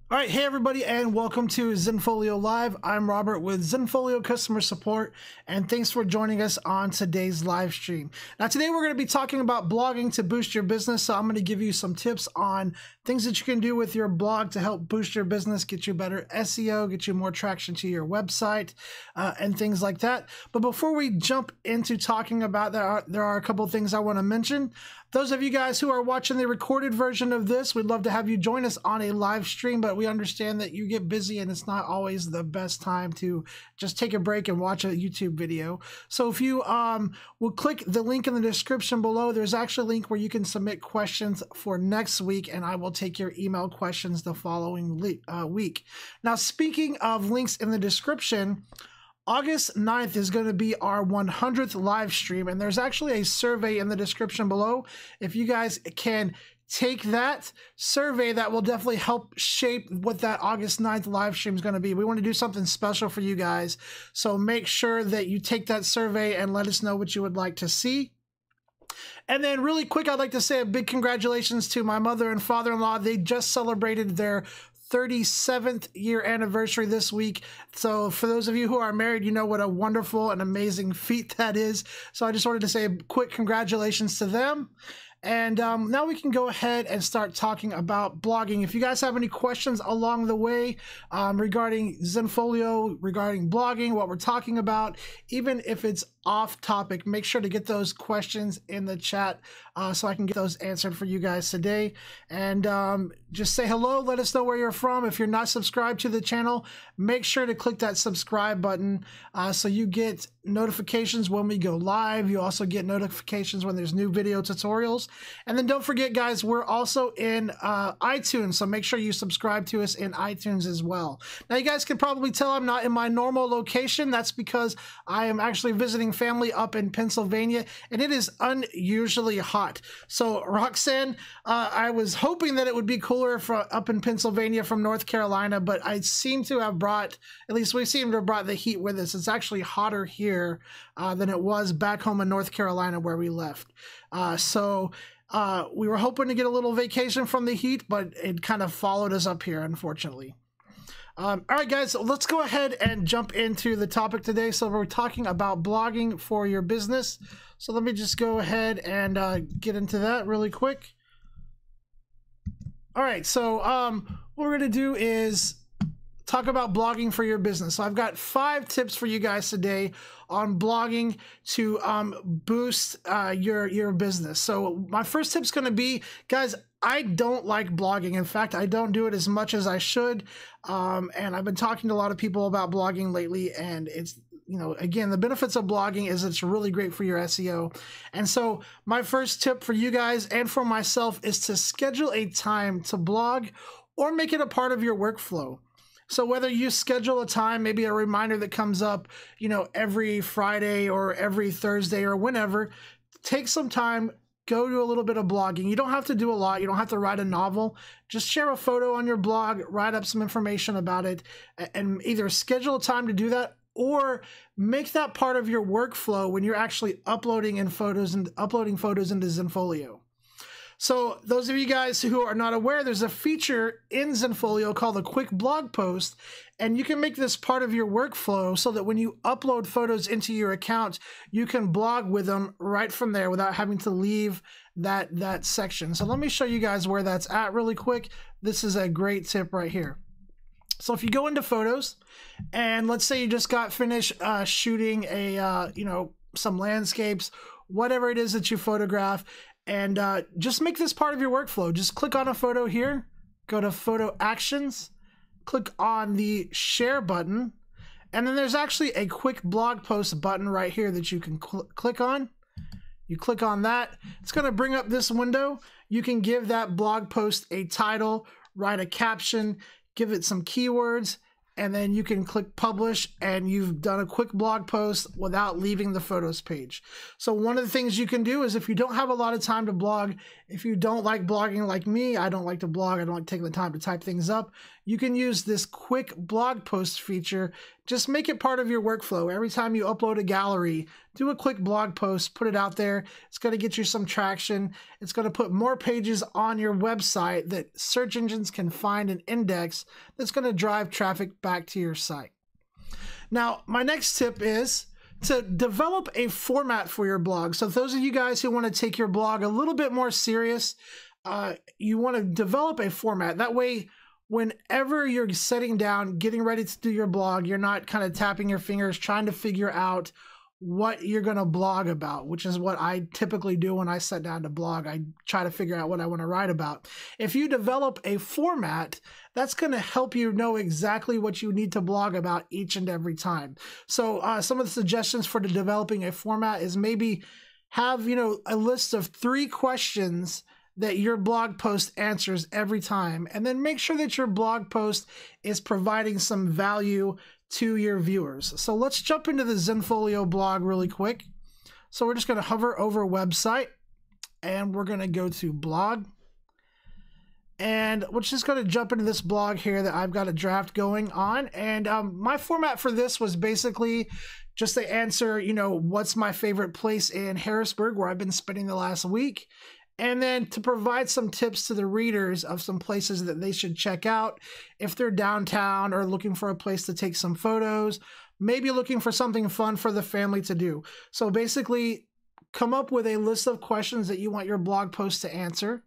All right, hey everybody, and welcome to Zenfolio Live. I'm Robert with Zenfolio Customer Support, and thanks for joining us on today's live stream. Now, today we're going to be talking about blogging to boost your business. So I'm going to give you some tips on things that you can do with your blog to help boost your business, get you better SEO, get you more traction to your website, and things like that. But before we jump into talking about that, there are a couple of things I want to mention. Those of you guys who are watching the recorded version of this, we'd love to have you join us on a live stream, but we understand that you get busy and it's not always the best time to just take a break and watch a YouTube video. So if you will click the link in the description below, there's actually a link where you can submit questions for next week, and I will take your email questions the following week. Now, speaking of links in the description, August 9th is going to be our 100th live stream, and there's actually a survey in the description below. If you guys can take that survey, that will definitely help shape what that August 9th live stream is going to be. We want to do something special for you guys, so make sure that you take that survey and let us know what you would like to see. And then really quick, I'd like to say a big congratulations to my mother and father-in-law. They just celebrated their 37th year anniversary this week. So for those of you who are married, you know what a wonderful and amazing feat that is. So I just wanted to say a quick congratulations to them. And now we can go ahead and start talking about blogging. If you guys have any questions along the way regarding Zenfolio, regarding blogging, what we're talking about, even if it's off topic, make sure to get those questions in the chat so I can get those answered for you guys today. And just say hello, let us know where you're from. If you're not subscribed to the channel, make sure to click that subscribe button so you get notifications when we go live. You also get notifications when there's new video tutorials. And then don't forget, guys, we're also in iTunes, so make sure you subscribe to us in iTunes as well. Now, you guys can probably tell I'm not in my normal location. That's because I am actually visiting family up in Pennsylvania, and it is unusually hot. So, Roxanne, I was hoping that it would be cooler up in Pennsylvania from North Carolina, but I seem to have brought, at least we seem to have brought the heat with us. It's actually hotter here than it was back home in North Carolina where we left. We were hoping to get a little vacation from the heat, but it kind of followed us up here, unfortunately. All right, guys, let's go ahead and jump into the topic today. So we're talking about blogging for your business. So let me just go ahead and get into that really quick. All right, so what we're going to do is talk about blogging for your business. So I've got 5 tips for you guys today on blogging to boost your business. So my first tip's going to be, guys, I don't like blogging. In fact, I don't do it as much as I should. And I've been talking to a lot of people about blogging lately, and it's, you know, again, the benefits of blogging is it's really great for your SEO. And so my first tip for you guys and for myself is to schedule a time to blog or make it a part of your workflow. So whether you schedule a time, maybe a reminder that comes up, you know, every Friday or every Thursday or whenever, take some time, go do a little bit of blogging. You don't have to do a lot. You don't have to write a novel. Just share a photo on your blog, write up some information about it, and either schedule a time to do that or make that part of your workflow when you're actually uploading photos into Zenfolio. So those of you guys who are not aware, there's a feature in Zenfolio called a quick blog post, and you can make this part of your workflow so that when you upload photos into your account, you can blog with them right from there without having to leave that section. So let me show you guys where that's at really quick. This is a great tip right here. So if you go into photos, and let's say you just got finished shooting a some landscapes, whatever it is that you photograph, and just make this part of your workflow. Just click on a photo here, go to Photo Actions, click on the Share button, and then there's actually a quick blog post button right here that you can click on. You click on that. It's going to bring up this window. You can give that blog post a title, write a caption, give it some keywords, and then you can click publish, and you've done a quick blog post without leaving the photos page. So one of the things you can do is, if you don't have a lot of time to blog, if you don't like blogging like me, I don't like to blog, I don't like taking the time to type things up, you can use this quick blog post feature just make it part of your workflow. Every time you upload a gallery, do a quick blog post, put it out there. It's going to get you some traction. It's going to put more pages on your website that search engines can find and index. That's going to drive traffic back to your site. Now, my next tip is to develop a format for your blog. So those of you guys who want to take your blog a little bit more serious, you want to develop a format. That way, whenever you're sitting down, getting ready to do your blog, you're not kind of tapping your fingers, trying to figure out what you're going to blog about, which is what I typically do when I sit down to blog. I try to figure out what I want to write about. If you develop a format, that's going to help you know exactly what you need to blog about each and every time. So some of the suggestions for developing a format is maybe have, a list of 3 questions that your blog post answers every time, and then make sure that your blog post is providing some value to your viewers. So let's jump into the Zenfolio blog really quick. So we're just going to hover over website, and we're going to go to blog, and we're just going to jump into this blog here that I've got a draft going on. And my format for this was basically just to answer, what's my favorite place in Harrisburg where I've been spending the last week. And then to provide some tips to the readers of some places that they should check out if they're downtown or looking for a place to take some photos, maybe looking for something fun for the family to do. So basically, come up with a list of questions that you want your blog post to answer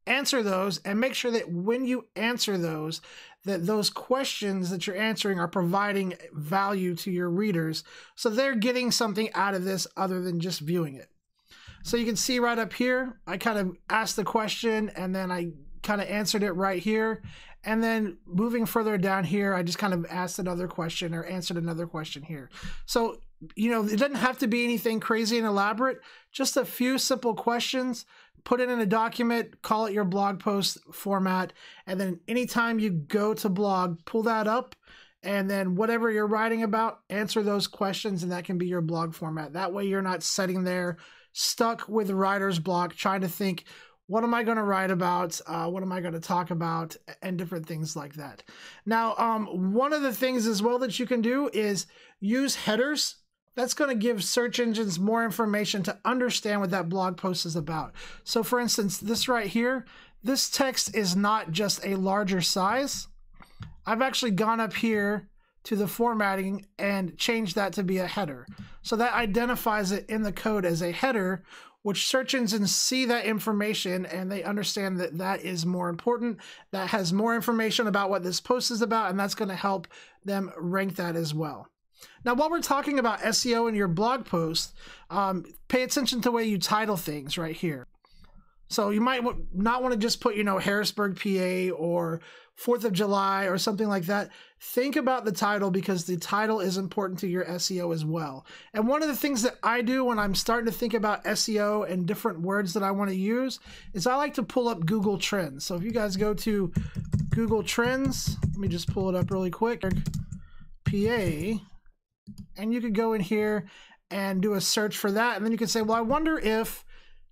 those, and make sure that when you answer those, that those questions that you're answering are providing value to your readers, so they're getting something out of this other than just viewing it. So you can see right up here, I kind of asked the question and then I kind of answered it right here. And then moving further down here, I just kind of asked another question or answered another question here. So, it doesn't have to be anything crazy and elaborate, just a few simple questions, put it in a document, call it your blog post format. And then anytime you go to blog, pull that up, and then whatever you're writing about, answer those questions, and that can be your blog format. That way you're not sitting there stuck with writer's block, trying to think, what am I going to write about? What am I going to talk about? And different things like that. Now, one of the things as well that you can do is use headers. That's going to give search engines more information to understand what that blog post is about. So for instance, this right here, this text is not just a larger size. I've actually gone up here to the formatting and change that to be a header. So that identifies it in the code as a header, which search engines see that information and they understand that that is more important. That has more information about what this post is about, and that's going to help them rank that as well. Now, while we're talking about SEO in your blog post, pay attention to the way you title things right here. So you might not want to just put, Harrisburg, PA, or 4th of July or something like that. Think about the title, because the title is important to your SEO as well. And one of the things that I do when I'm starting to think about SEO and different words that I want to use is I like to pull up Google Trends. So if you guys go to Google Trends, let me just pull it up really quick, PA, and you could go in here and do a search for that. And then you can say, well, I wonder if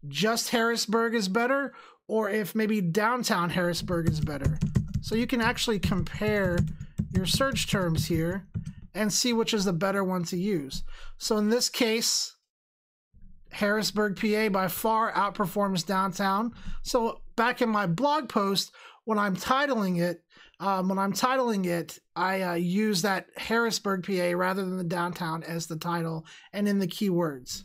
just Harrisburg is better, or if maybe downtown Harrisburg is better. So you can actually compare your search terms here and see which is the better one to use. So in this case, Harrisburg, PA by far outperforms downtown. So back in my blog post, when I'm titling it, I use that Harrisburg, PA rather than the downtown as the title and in the keywords.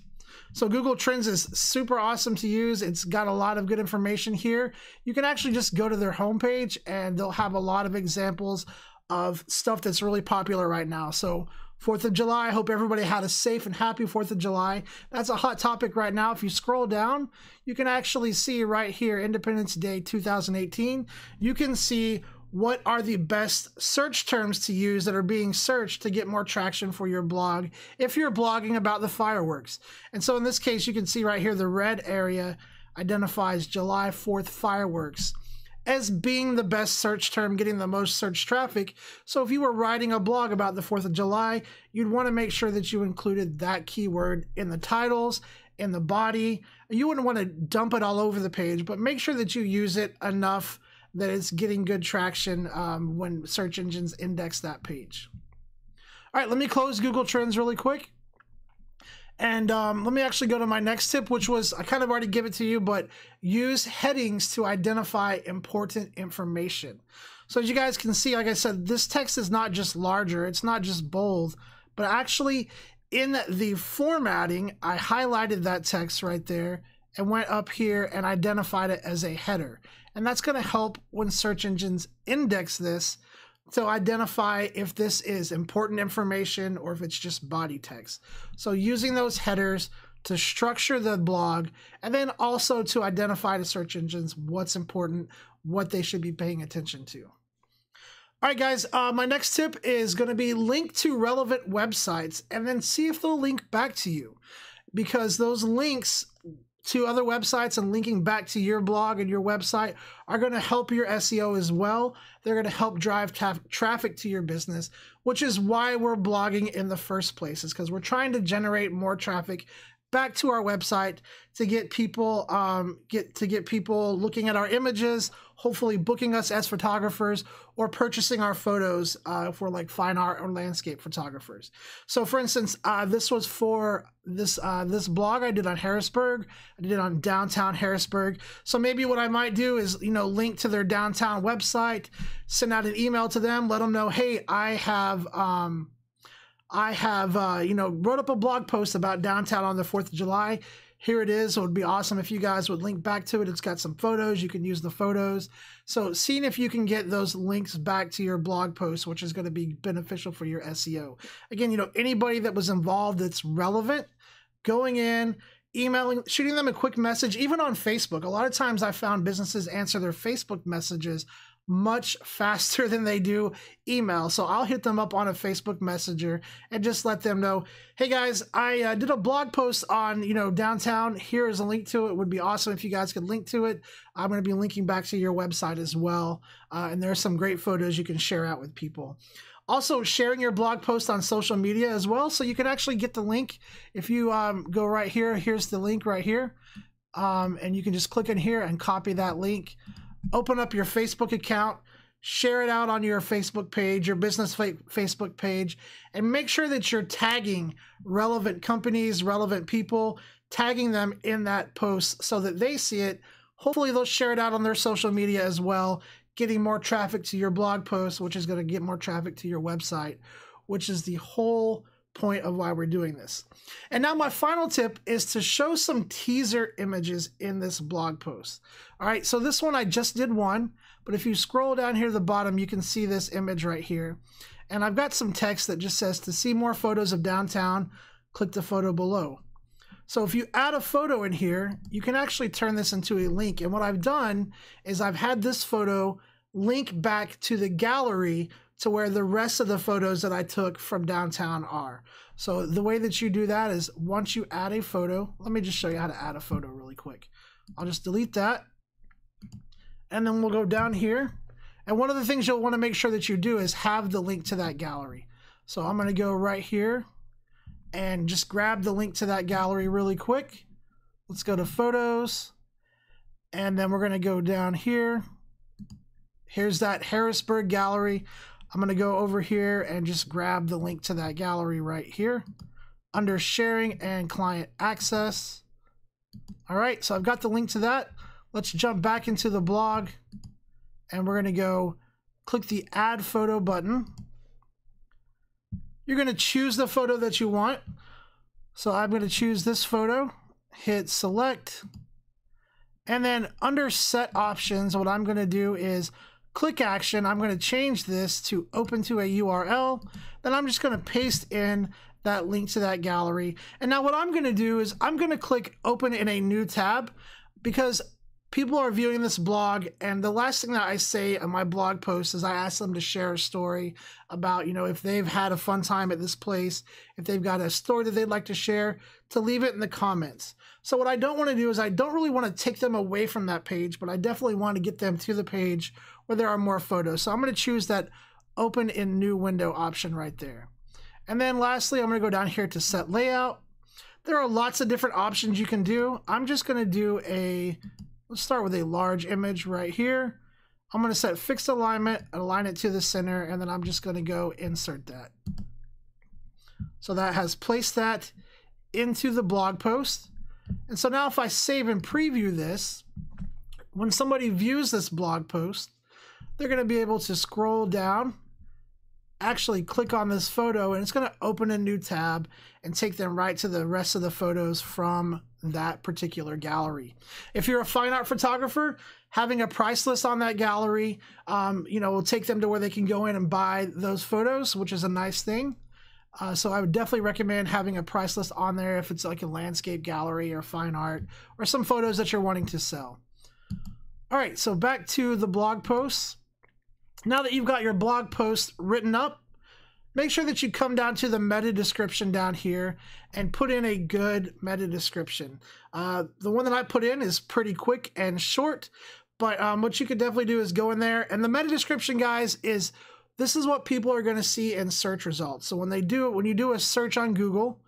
So Google Trends is super awesome to use. It's got a lot of good information here. You can actually just go to their homepage and they'll have a lot of examples of stuff that's really popular right now. So 4th of July, I hope everybody had a safe and happy 4th of July. That's a hot topic right now. If you scroll down, you can actually see right here, Independence Day 2018. You can see what are the best search terms to use that are being searched to get more traction for your blog if you're blogging about the fireworks. And so in this case, you can see right here, the red area identifies July 4th fireworks as being the best search term, getting the most search traffic. So if you were writing a blog about the 4th of July, you'd want to make sure that you included that keyword in the titles, in the body. You wouldn't want to dump it all over the page, but make sure that you use it enough that it's getting good traction when search engines index that page. All right, let me close Google Trends really quick. And let me actually go to my next tip, which was, I kind of already give it to you, but use headings to identify important information. So as you guys can see, like I said, this text is not just larger, it's not just bold, but actually in the formatting, I highlighted that text right there and went up here and identified it as a header. And that's going to help when search engines index this to identify if this is important information or if it's just body text. So using those headers to structure the blog, and then also to identify to search engines what's important, what they should be paying attention to. All right, guys, my next tip is going to be link to relevant websites and then see if they'll link back to you, because those links to other websites and linking back to your blog and your website are going to help your SEO as well. They're going to help drive traffic to your business, which is why we're blogging in the first place, is because we're trying to generate more traffic back to our website to get people people looking at our images, hopefully booking us as photographers or purchasing our photos if we're like fine art or landscape photographers. So for instance, this was for this blog I did on Harrisburg. I did it on downtown Harrisburg. So maybe what I might do is, you know, link to their downtown website, send out an email to them, let them know, hey, I have you know, wrote up a blog post about downtown on the 4th of July. Here it is. It would be awesome if you guys would link back to it. It's got some photos. You can use the photos. So seeing if you can get those links back to your blog post, which is going to be beneficial for your SEO. Again, you know, anybody that was involved that's relevant, going in, emailing, shooting them a quick message, even on Facebook. A lot of times I found businesses answer their Facebook messages much faster than they do email. So I'll hit them up on a Facebook Messenger and just let them know, hey guys, I did a blog post on, you know, downtown. Here is a link to it. It would be awesome if you guys could link to it. I'm going to be linking back to your website as well. And there's some great photos you can share out with people. Also, sharing your blog post on social media as well, so you can actually get the link. If you go right here, here's the link right here. And you can just click in here and copy that link. Open up your Facebook account, share it out on your Facebook page, your business Facebook page, and make sure that you're tagging relevant companies, relevant people, tagging them in that post so that they see it. Hopefully they'll share it out on their social media as well, getting more traffic to your blog post, which is going to get more traffic to your website, which is the whole point of why we're doing this. And now my final tip is to show some teaser images in this blog post. All right, so this one I just did one, but if you scroll down here to the bottom, you can see this image right here. And I've got some text that just says, to see more photos of downtown, click the photo below. So if you add a photo in here, you can actually turn this into a link. And what I've done is I've had this photo link back to the gallery to where the rest of the photos that I took from downtown are. So the way that you do that is once you add a photo, let me just show you how to add a photo really quick. I'll just delete that. And then we'll go down here. And one of the things you'll want to make sure that you do is have the link to that gallery. So I'm going to go right here and just grab the link to that gallery really quick. Let's go to photos. And then we're going to go down here. Here's that Harrisburg gallery. I'm going to go over here and just grab the link to that gallery right here under sharing and client access. All right, so I've got the link to that. Let's jump back into the blog and we're going to go click the add photo button. You're going to choose the photo that you want. So I'm going to choose this photo, hit select, and then under set options, what I'm going to do is click action. I'm going to change this to open to a URL. Then I'm just going to paste in that link to that gallery. And now what I'm going to do is I'm going to click open in a new tab, because people are viewing this blog, and the last thing that I say on my blog post is I ask them to share a story about, you know, if they've had a fun time at this place, if they've got a story that they'd like to share, to leave it in the comments. So what I don't want to do is I don't really want to take them away from that page, but I definitely want to get them to the page where there are more photos. So I'm going to choose that open in new window option right there. And then lastly, I'm going to go down here to set layout. There are lots of different options you can do. I'm just going to do let's start with a large image right here. I'm going to set fixed alignment, align it to the center, and then I'm just going to go insert that. So that has placed that into the blog post. And so now if I save and preview this, when somebody views this blog post, they're going to be able to scroll down, actually click on this photo, and it's going to open a new tab and take them right to the rest of the photos from that particular gallery. If you're a fine art photographer, having a price list on that gallery, will take them to where they can go in and buy those photos, which is a nice thing. So I would definitely recommend having a price list on there if it's like a landscape gallery or fine art or some photos that you're wanting to sell. All right, so back to the blog posts. Now that you've got your blog post written up, make sure that you come down to the meta description down here and put in a good meta description. The one that I put in is pretty quick and short, but what you could definitely do is go in there. And the meta description, guys, this is what people are going to see in search results. So when you do a search on Google,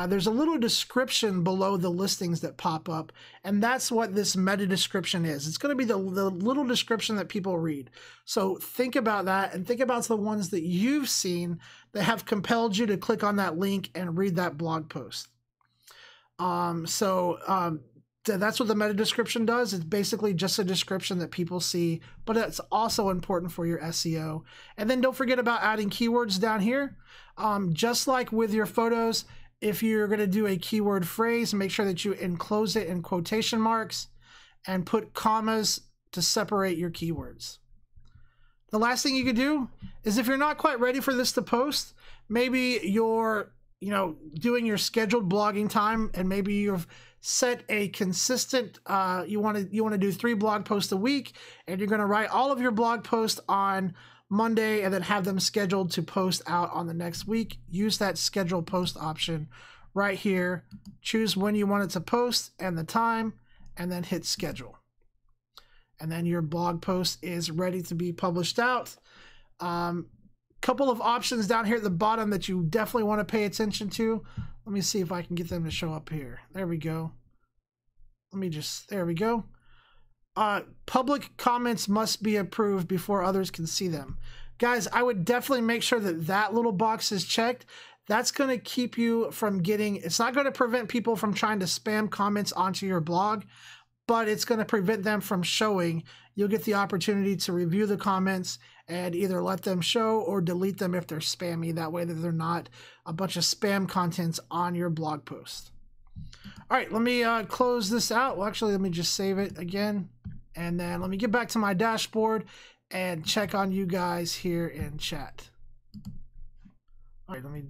there's a little description below the listings that pop up, and that's what this meta description is. It's going to be the little description that people read. So think about that, and think about the ones that you've seen that have compelled you to click on that link and read that blog post. That's what the meta description does. It's basically just a description that people see, but it's also important for your SEO. And then don't forget about adding keywords down here. Just like with your photos, if you're going to do a keyword phrase, make sure that you enclose it in quotation marks and put commas to separate your keywords. The last thing you could do is, if you're not quite ready for this to post, maybe you're doing your scheduled blogging time, and maybe you've set a consistent, you want to do 3 blog posts a week, and you're going to write all of your blog posts on Monday and then have them scheduled to post out on the next week. Use that schedule post option right here. Choose when you want it to post and the time, and then hit schedule. And then your blog post is ready to be published out. Couple of options down here at the bottom that you definitely want to pay attention to. Let me see if I can get them to show up here. There we go. There we go. Public comments must be approved before others can see them. Guys, I would definitely make sure that that little box is checked. That's going to keep you from it's not going to prevent people from trying to spam comments onto your blog, but it's going to prevent them from showing. You'll get the opportunity to review the comments and either let them show or delete them if they're spammy. That way that they're not a bunch of spam contents on your blog post. All right, let me close this out. Well, actually, let me just save it again. And then let me get back to my dashboard and check on you guys here in chat. All right, let me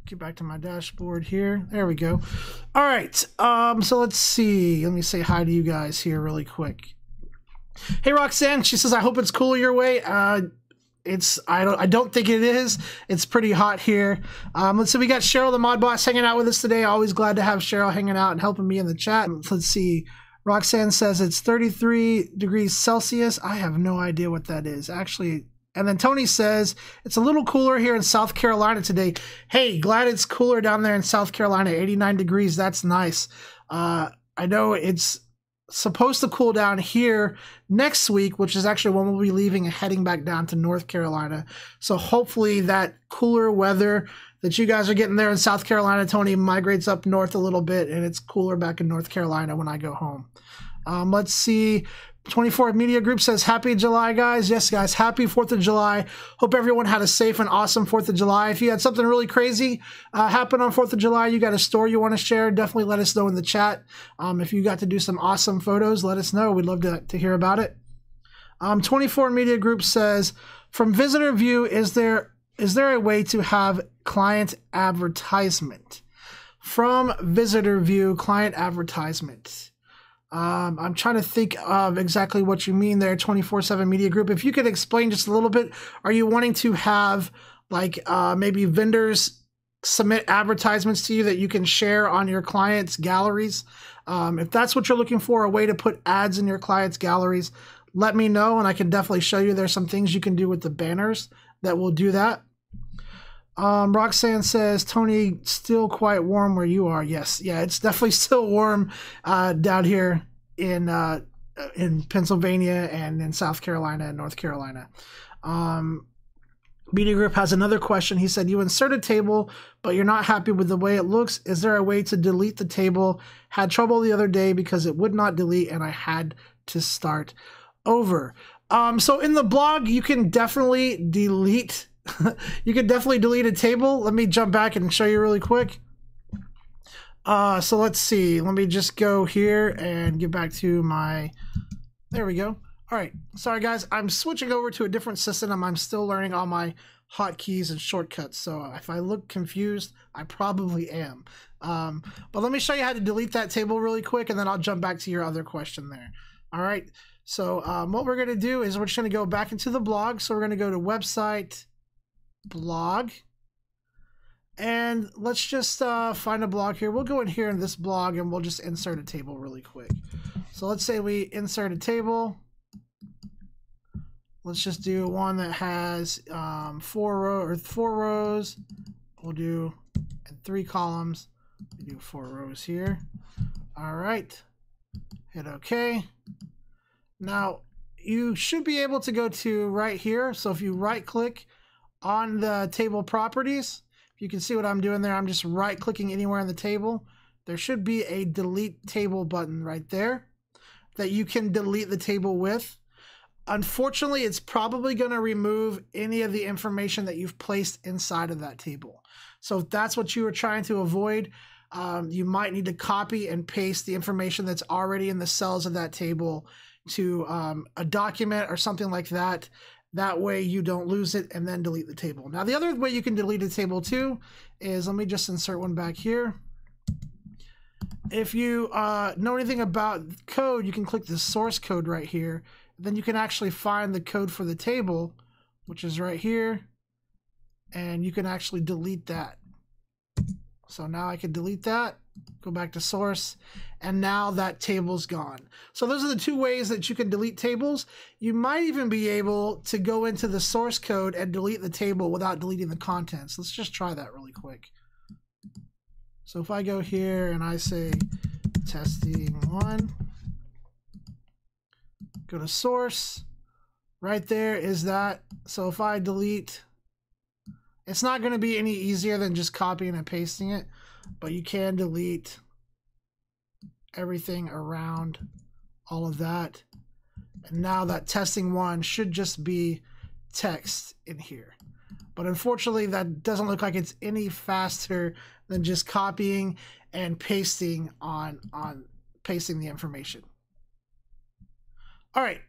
get back to my dashboard here. There we go. All right, so let's see. Let me say hi to you guys here really quick. Hey, Roxanne, she says, I hope it's cooler your way. I don't think it is. It's pretty hot here. Let's see, we got Cheryl, the mod boss, hanging out with us today. Always glad to have Cheryl hanging out and helping me in the chat. Let's see. Roxanne says it's 33 degrees Celsius. I have no idea what that is, actually. And then Tony says it's a little cooler here in South Carolina today. Hey, glad it's cooler down there in South Carolina. 89 degrees. That's nice. I know it's supposed to cool down here next week, which is actually when we'll be leaving and heading back down to North Carolina. So hopefully that cooler weather that you guys are getting there in South Carolina, Tony, migrates up north a little bit, and it's cooler back in North Carolina when I go home. Let's see. 24 Media Group says, happy July, guys. Yes, guys, happy 4th of July. Hope everyone had a safe and awesome 4th of July. If you had something really crazy happen on 4th of July, you got a story you want to share, definitely let us know in the chat. If you got to do some awesome photos, let us know. We'd love to hear about it. 24 Media Group says, from visitor view, is there a way to have client advertisement? From visitor view, client advertisement. I'm trying to think of exactly what you mean there, 24/7 Media Group. If you could explain just a little bit, are you wanting to have like maybe vendors submit advertisements to you that you can share on your clients' galleries? If that's what you're looking for, a way to put ads in your clients' galleries, let me know and I can definitely show you. There's some things you can do with the banners that will do that. Roxanne says, Tony, still quite warm where you are. Yes. Yeah, it's definitely still warm down here in Pennsylvania and in South Carolina and North Carolina. Media Group has another question. He said, you insert a table, but you're not happy with the way it looks. Is there a way to delete the table? Had trouble the other day because it would not delete and I had to start over. So in the blog, you can definitely delete you can definitely delete a table. Let me jump back and show you really quick. So let's see. Let me just go here and get back to my, there we go. All right, sorry guys, I'm switching over to a different system. I'm still learning all my hotkeys and shortcuts. So if I look confused, I probably am. But let me show you how to delete that table really quick, and then I'll jump back to your other question there. All right, so what we're gonna do is we're just gonna go back into the blog. So we're gonna go to website, blog, and let's just find a blog here. We'll go in here in this blog and we'll just insert a table really quick. So let's say we insert a table. Let's just do one that has 4 rows. We'll do 3 columns. We do 4 rows here. All right. Hit OK. Now you should be able to go to right here. So if you right click on the table properties, you can see what I'm doing there. I'm just right clicking anywhere in the table. There should be a delete table button right there that you can delete the table with. Unfortunately, it's probably going to remove any of the information that you've placed inside of that table. So if that's what you were trying to avoid, you might need to copy and paste the information that's already in the cells of that table to a document or something like that. That way you don't lose it, and then delete the table. Now, the other way you can delete a table too is, let me just insert one back here. If you know anything about code, you can click the source code right here. Then you can actually find the code for the table, which is right here, and you can actually delete that. So now I can delete that, go back to source, and now that table's gone. So those are the 2 ways that you can delete tables. You might even be able to go into the source code and delete the table without deleting the contents. Let's just try that really quick. So if I go here and I say testing 1, go to source, right there is that. So if I delete, it's not going to be any easier than just copying and pasting it, but you can delete everything around all of that. And now that testing 1 should just be text in here. But unfortunately, that doesn't look like it's any faster than just copying and pasting on pasting the information. All right,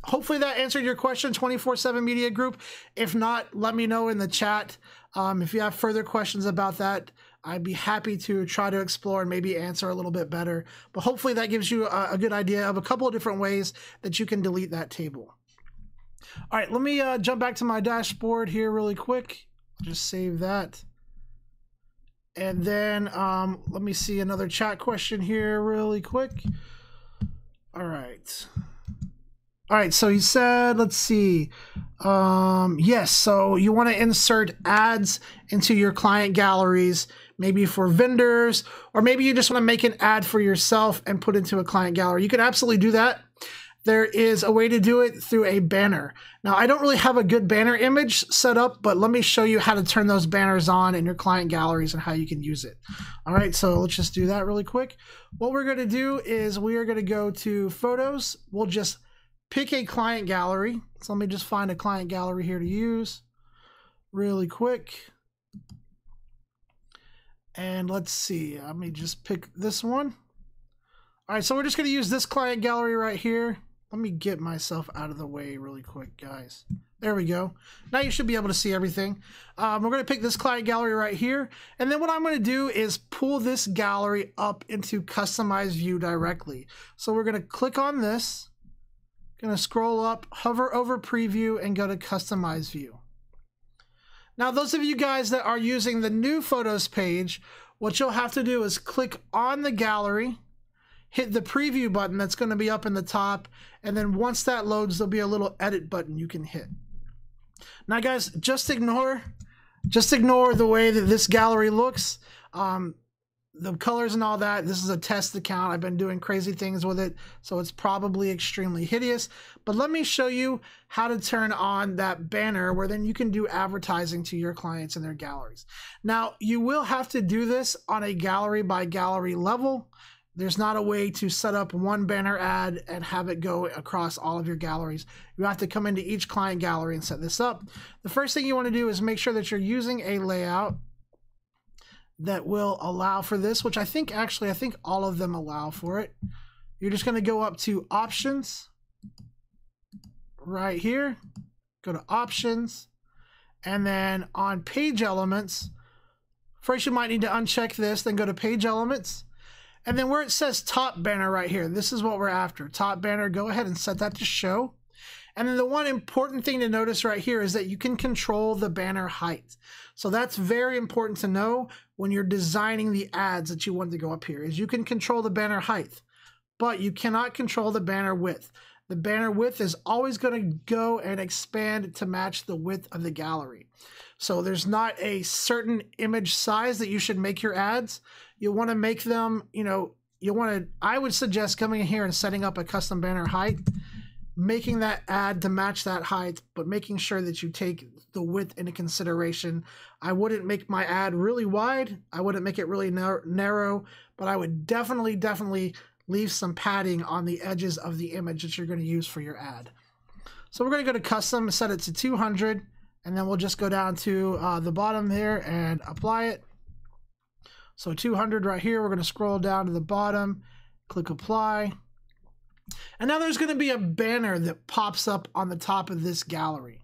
hopefully that answered your question, 24/7 Media Group. If not, let me know in the chat. If you have further questions about that, I'd be happy to try to explore and maybe answer a little bit better. But hopefully that gives you a good idea of a couple of different ways that you can delete that table. All right, let me jump back to my dashboard here really quick. Just save that. And then let me see another chat question here really quick. All right. All right, so he said, let's see. Yes, so you want to insert ads into your client galleries, maybe for vendors, or maybe you just want to make an ad for yourself and put into a client gallery. You can absolutely do that. There is a way to do it through a banner. Now, I don't really have a good banner image set up, but let me show you how to turn those banners on in your client galleries and how you can use it. All right, so let's just do that really quick. What we're going to do is we are going to go to Photos. We'll just pick a client gallery. So let me just find a client gallery here to use really quick. And let's see, let me just pick this one. All right, so we're just going to use this client gallery right here. Let me get myself out of the way really quick, guys. There we go. Now you should be able to see everything. We're going to pick this client gallery right here. And then what I'm going to do is pull this gallery up into Customize View directly. So we're going to click on this. Going to scroll up, hover over Preview, and go to Customize View. Now, those of you guys that are using the new Photos page, what you'll have to do is click on the gallery, hit the preview button that's going to be up in the top, and then once that loads, there'll be a little edit button you can hit. Now, guys, just ignore the way that this gallery looks. the colors and all that, this is a test account. I've been doing crazy things with it, so it's probably extremely hideous. But let me show you how to turn on that banner where then you can do advertising to your clients and their galleries. Now, you will have to do this on a gallery by gallery level. There's not a way to set up one banner ad and have it go across all of your galleries. You have to come into each client gallery and set this up. The first thing you want to do is make sure that you're using a layout that will allow for this, which I think all of them allow for it. You're just going to go up to options right here, go to options, and then on page elements, first you might need to uncheck this, then go to page elements, and then where it says top banner right here, this is what we're after. Top banner, go ahead and set that to show. And then the one important thing to notice right here is that you can control the banner height. So that's very important to know when you're designing the ads that you want to go up here, is you can control the banner height, but you cannot control the banner width. The banner width is always going to go and expand to match the width of the gallery. So there's not a certain image size that you should make your ads. You want to make them, I would suggest coming in here and setting up a custom banner height, making that ad to match that height, but making sure that you take the width into consideration. I wouldn't make my ad really wide. I wouldn't make it really narrow, but I would definitely leave some padding on the edges of the image that you're going to use for your ad. So we're going to go to custom and set it to 200, and then we'll just go down to the bottom here and apply it. So 200 right here, we're going to scroll down to the bottom, click apply. And now there's going to be a banner that pops up on the top of this gallery.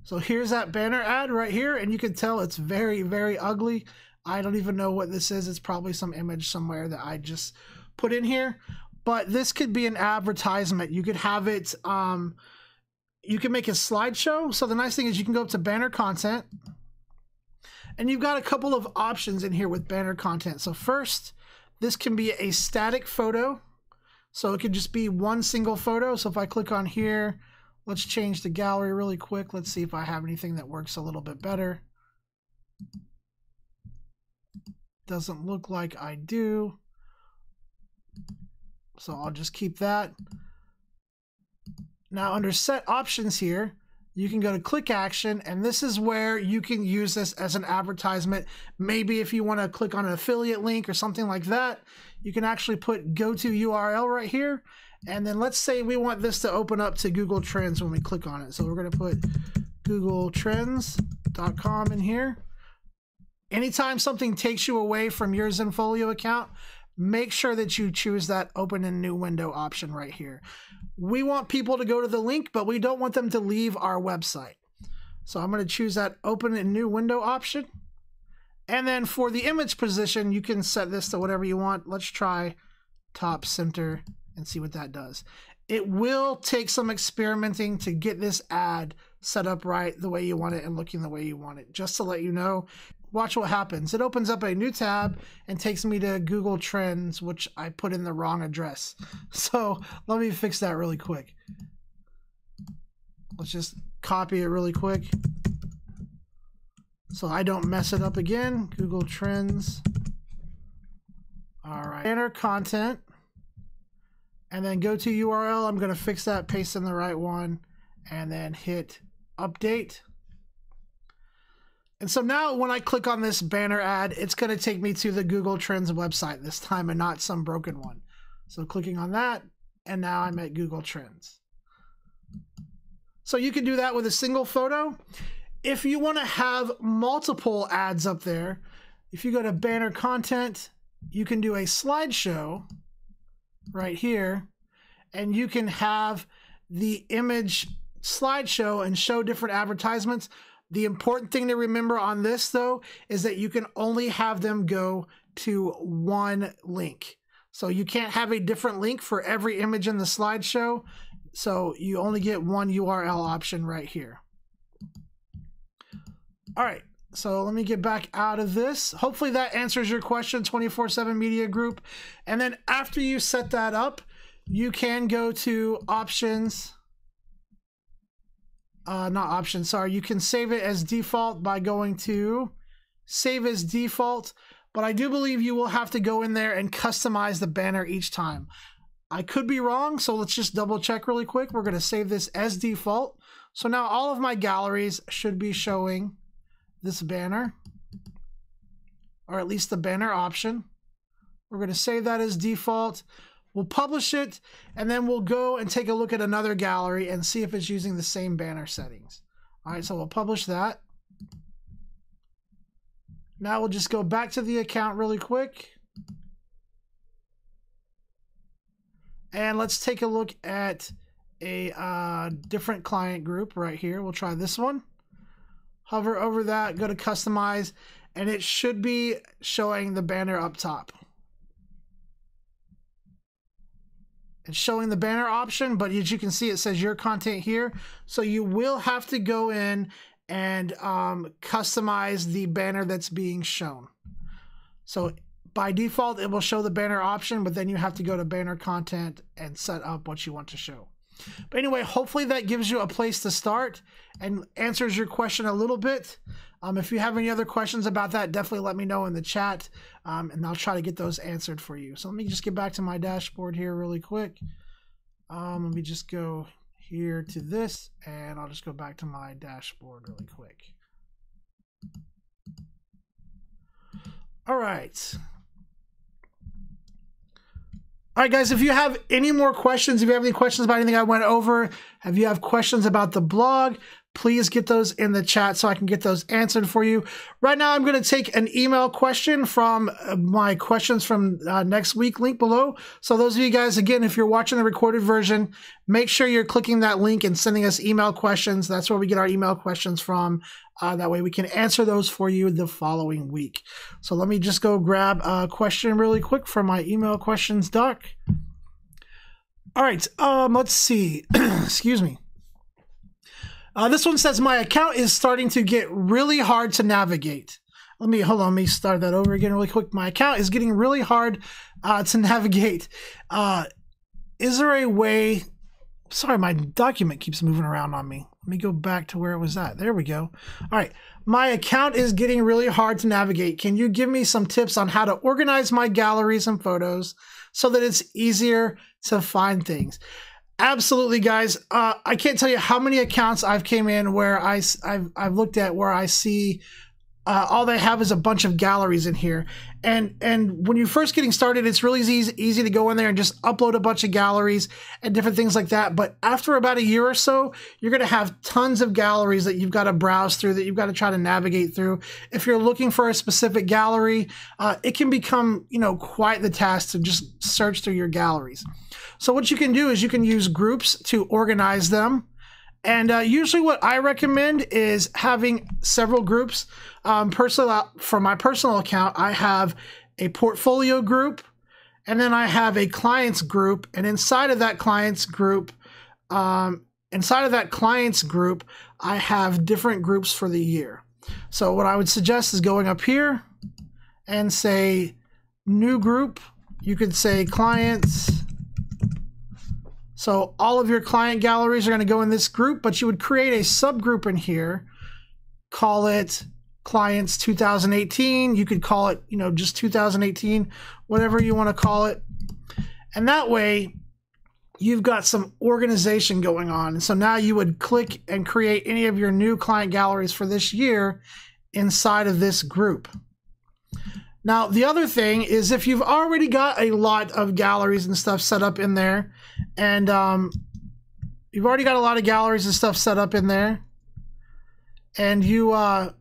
So here's that banner ad right here, and you can tell it's very, very ugly. I don't even know what this is. It's probably some image somewhere that I just put in here. But this could be an advertisement. You could have it, you can make a slideshow. So the nice thing is you can go up to banner content, and you've got a couple of options in here with banner content. So first, this can be a static photo. So it could just be one single photo. So if I click on here, let's change the gallery really quick. Let's see if I have anything that works a little bit better. Doesn't look like I do. So I'll just keep that. Now under set options here, you can go to click action, and this is where you can use this as an advertisement. Maybe if you want to click on an affiliate link or something like that, you can actually put go to URL right here. And then let's say we want this to open up to Google Trends when we click on it. So we're going to put googletrends.com in here. Anytime something takes you away from your Zenfolio account, make sure that you choose that open in new window option right here. We want people to go to the link, but we don't want them to leave our website. So I'm going to choose that open in new window option. And then for the image position, you can set this to whatever you want. Let's try top center and see what that does. It will take some experimenting to get this ad set up right the way you want it and looking the way you want it. Just to let you know, watch what happens. It opens up a new tab and takes me to Google Trends, which I put in the wrong address. So let me fix that really quick. Let's just copy it really quick so I don't mess it up again. Google Trends. All right. Banner content. And then go to URL. I'm going to fix that, paste in the right one, and then hit update. And so now when I click on this banner ad, it's going to take me to the Google Trends website this time and not some broken one. So clicking on that, and now I'm at Google Trends. So you can do that with a single photo. If you want to have multiple ads up there, if you go to banner content, you can do a slideshow right here, and you can have the image slideshow and show different advertisements. The important thing to remember on this, though, is that you can only have them go to one link. So you can't have a different link for every image in the slideshow. So you only get one URL option right here. All right, so let me get back out of this. Hopefully that answers your question, 24/7 Media Group. And then after you set that up, you can go to options. not option, sorry. You can save it as default by going to save as default, but I do believe you will have to go in there and customize the banner each time. I could be wrong, so let's just double check really quick. We're going to save this as default. So now all of my galleries should be showing this banner, or at least the banner option. We're going to save that as default. We'll publish it, and then we'll go and take a look at another gallery and see if it's using the same banner settings. All right, so we'll publish that. Now we'll just go back to the account really quick. And let's take a look at a different client group right here. We'll try this one. Hover over that, go to customize, and it should be showing the banner up top. It's showing the banner option, but as you can see, it says your content here. So you will have to go in and customize the banner that's being shown. So by default, it will show the banner option, but then you have to go to banner content and set up what you want to show. But anyway, hopefully that gives you a place to start and answers your question a little bit. If you have any other questions about that, definitely let me know in the chat, and I'll try to get those answered for you. So let me just get back to my dashboard here really quick. Let me just go here to this, and I'll just go back to my dashboard really quick. All right. All right, guys, if you have any more questions, if you have any questions about anything I went over, if you have questions about the blog, please get those in the chat so I can get those answered for you. Right now, I'm going to take an email question from my questions from next week link below. So those of you guys, again, if you're watching the recorded version, make sure you're clicking that link and sending us email questions. That's where we get our email questions from. That way we can answer those for you the following week. So let me just go grab a question really quick from my email questions doc. All right, let's see. Excuse me. This one says, my account is starting to get really hard to navigate. Hold on, let me start that over again really quick. My account is getting really hard to navigate. Is there a way, sorry, my document keeps moving around on me. Let me go back to where it was at. There we go. All right, my account is getting really hard to navigate. Can you give me some tips on how to organize my galleries and photos so that it's easier to find things? Absolutely, guys. I can't tell you how many accounts I've came in where I've looked at where I see all they have is a bunch of galleries in here. And when you're first getting started, it's really easy to go in there and just upload a bunch of galleries and different things like that. But after about a year or so, you're going to have tons of galleries that you've got to browse through, that you've got to try to navigate through. If you're looking for a specific gallery, it can become, quite the task to just search through your galleries. So what you can do is you can use groups to organize them. And usually what I recommend is having several groups. Personally, for my personal account, I have a portfolio group, and then I have a clients group. And inside of that clients group, I have different groups for the year. So what I would suggest is going up here and say new group. You could say clients. So all of your client galleries are going to go in this group, but you would create a subgroup in here, call it clients 2018. You could call it, just 2018, whatever you want to call it. And that way you've got some organization going on. And so now you would click and create any of your new client galleries for this year inside of this group. Now, the other thing is if you've already got a lot of galleries and stuff set up in there, and you've already got a lot of galleries and stuff set up in there, and you want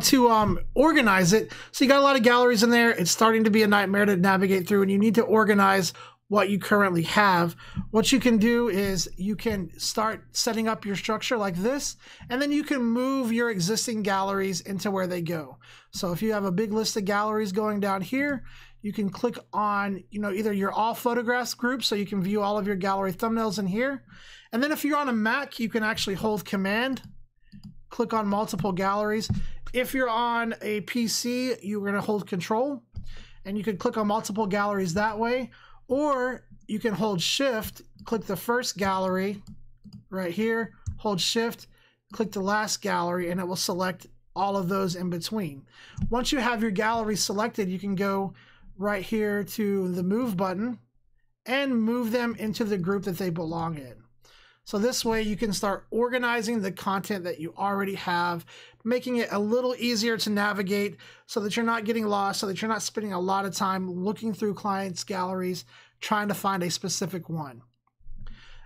to organize it, so you got a lot of galleries in there, it's starting to be a nightmare to navigate through, and you need to organize what you currently have. What you can do is you can start setting up your structure like this, and then you can move your existing galleries into where they go. So if you have a big list of galleries going down here, you can click on, either your all photographs group, so you can view all of your gallery thumbnails in here. And then if you're on a Mac, you can actually hold Command, click on multiple galleries. If you're on a PC, you're going to hold Control, and you can click on multiple galleries that way. Or you can hold Shift, click the first gallery right here, hold shift, click the last gallery, and it will select all of those in between. Once you have your gallery selected, you can go right here to the move button and move them into the group that they belong in. So this way you can start organizing the content that you already have, making it a little easier to navigate so that you're not getting lost, so that you're not spending a lot of time looking through clients' galleries trying to find a specific one.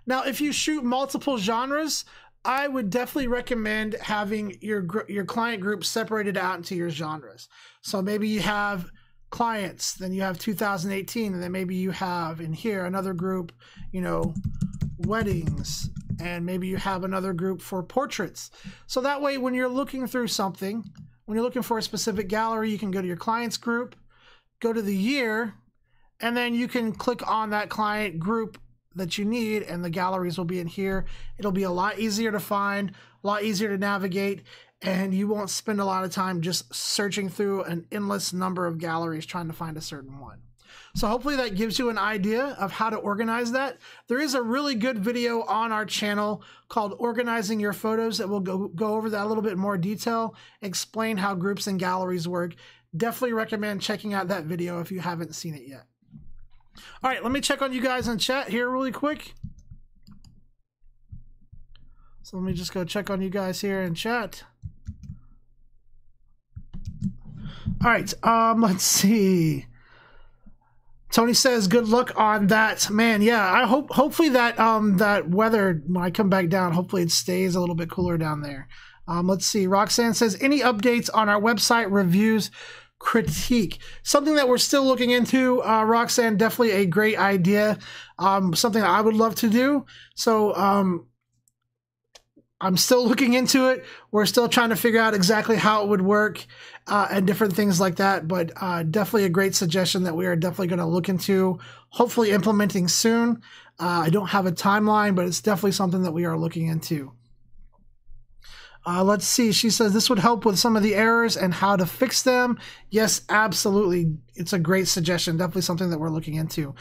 Now, if you shoot multiple genres, I would definitely recommend having your client group separated out into your genres. So maybe you have clients, then you have 2018, and then maybe you have in here another group, you know, weddings, and maybe you have another group for portraits. So that way, when you're looking through something, when you're looking for a specific gallery, you can go to your clients group, go to the year, and then you can click on that client group that you need, and the galleries will be in here. It'll be a lot easier to find, a lot easier to navigate, and you won't spend a lot of time just searching through an endless number of galleries trying to find a certain one. So hopefully that gives you an idea of how to organize that. There is a really good video on our channel called Organizing Your Photos that will go over that a little bit more detail, explain how groups and galleries work. Definitely recommend checking out that video if you haven't seen it yet. All right, let me check on you guys in chat here really quick. So let me just go check on you guys here in chat. All right, let's see. Tony says, good luck on that. Man, yeah, I hopefully that that weather, when I come back down, hopefully it stays a little bit cooler down there. Let's see. Roxanne says, any updates on our website reviews critique? Something that we're still looking into, Roxanne, definitely a great idea. Something I would love to do. So I'm still looking into it. We're still trying to figure out exactly how it would work and different things like that. But definitely a great suggestion that we are definitely going to look into, hopefully implementing soon. I don't have a timeline, but it's definitely something that we are looking into. Let's see. She says this would help with some of the errors and how to fix them. Yes, absolutely. It's a great suggestion. Definitely something that we're looking into.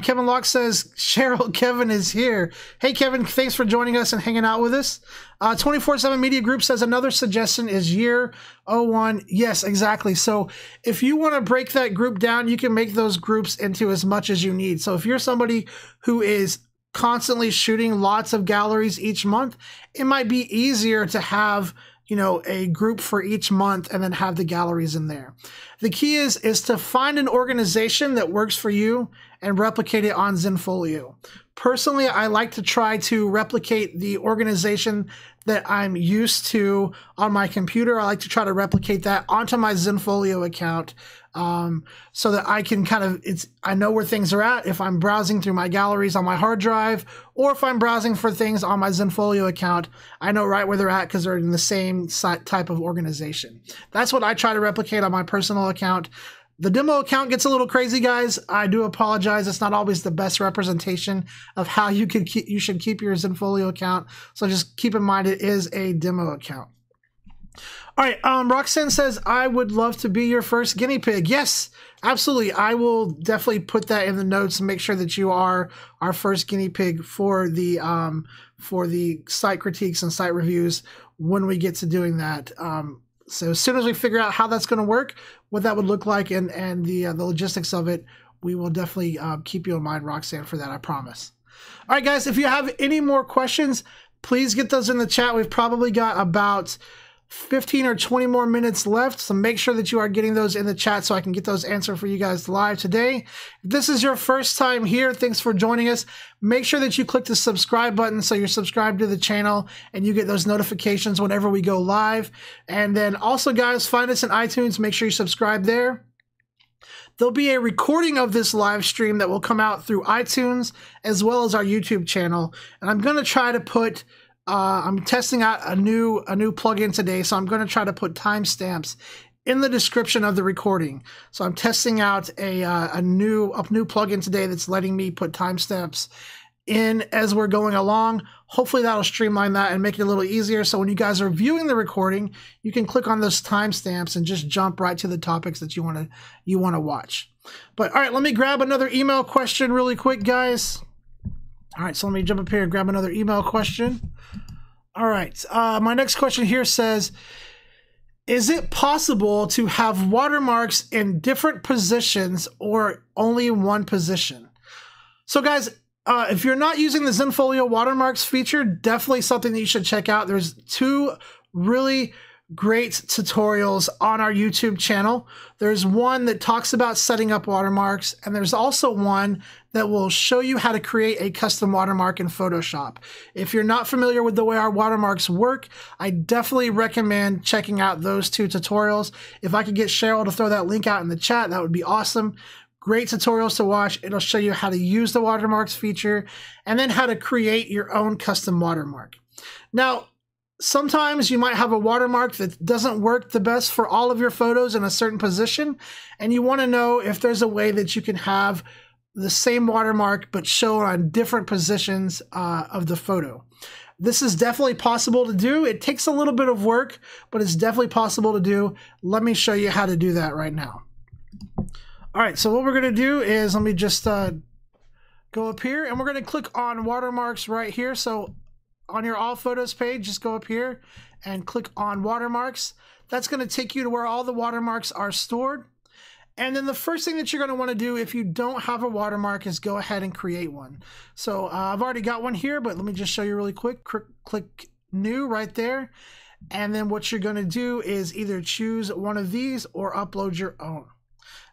Kevin Locke says, Cheryl, Kevin is here. Hey, Kevin, thanks for joining us and hanging out with us. 24/7 Media Group says another suggestion is year 01. Yes, exactly. So if you want to break that group down, you can make those groups into as much as you need. So if you're somebody who is constantly shooting lots of galleries each month, it might be easier to have, you know, a group for each month and then have the galleries in there. The key is to find an organization that works for you and replicate it on Zenfolio. Personally, I like to try to replicate the organization that I'm used to on my computer. I like to try to replicate that onto my Zenfolio account, so that I can kind of, I know where things are at if I'm browsing through my galleries on my hard drive, or if I'm browsing for things on my Zenfolio account, I know right where they're at because they're in the same type of organization. That's what I try to replicate on my personal account. The demo account gets a little crazy, guys. I do apologize. It's not always the best representation of how you should keep your Zenfolio account. So just keep in mind it is a demo account. All right, Roxanne says, I would love to be your first guinea pig. Yes, absolutely. I will definitely put that in the notes and make sure that you are our first guinea pig for the site critiques and site reviews when we get to doing that. So as soon as we figure out how that's going to work, what that would look like, and the logistics of it, we will definitely keep you in mind, Roxanne, for that, I promise. All right, guys, if you have any more questions, please get those in the chat. We've probably got about 15 or 20 more minutes left, so make sure that you are getting those in the chat so I can get those answered for you guys live today. If this is your first time here, thanks for joining us. Make sure that you click the subscribe button so you're subscribed to the channel and you get those notifications whenever we go live. And then also, guys, find us in iTunes. Make sure you subscribe there. There'll be a recording of this live stream that will come out through iTunes as well as our YouTube channel. And I'm going to try to put I'm testing out a new plugin today, so I'm going to try to put timestamps in the description of the recording. So I'm testing out a new plugin today that's letting me put timestamps in as we're going along. Hopefully that'll streamline that and make it a little easier. So when you guys are viewing the recording, you can click on those timestamps and just jump right to the topics that you want to watch. But all right, let me grab another email question really quick, guys. All right, so let me jump up here and grab another email question. All right. My next question here says, is it possible to have watermarks in different positions or only one position? So guys, if you're not using the Zenfolio watermarks feature, definitely something that you should check out. There's 2 really great tutorials on our YouTube channel. There's one that talks about setting up watermarks, and there's also one that will show you how to create a custom watermark in Photoshop. If you're not familiar with the way our watermarks work, I definitely recommend checking out those 2 tutorials. If I could get Cheryl to throw that link out in the chat, that would be awesome. Great tutorials to watch. It'll show you how to use the watermarks feature and then how to create your own custom watermark. Now, sometimes you might have a watermark that doesn't work the best for all of your photos in a certain position, and you want to know if there's a way that you can have the same watermark but show on different positions of the photo. This is definitely possible to do. It takes a little bit of work, but it's definitely possible to do. Let me show you how to do that right now. All right, so what we're going to do is, let me just go up here, and we're going to click on watermarks right here. So on your all photos page, just go up here and click on watermarks. That's going to take you to where all the watermarks are stored. And then the first thing that you're going to want to do if you don't have a watermark is go ahead and create one. So I've already got one here, but let me just show you really quick. Click new right there. And then what you're going to do is either choose one of these or upload your own.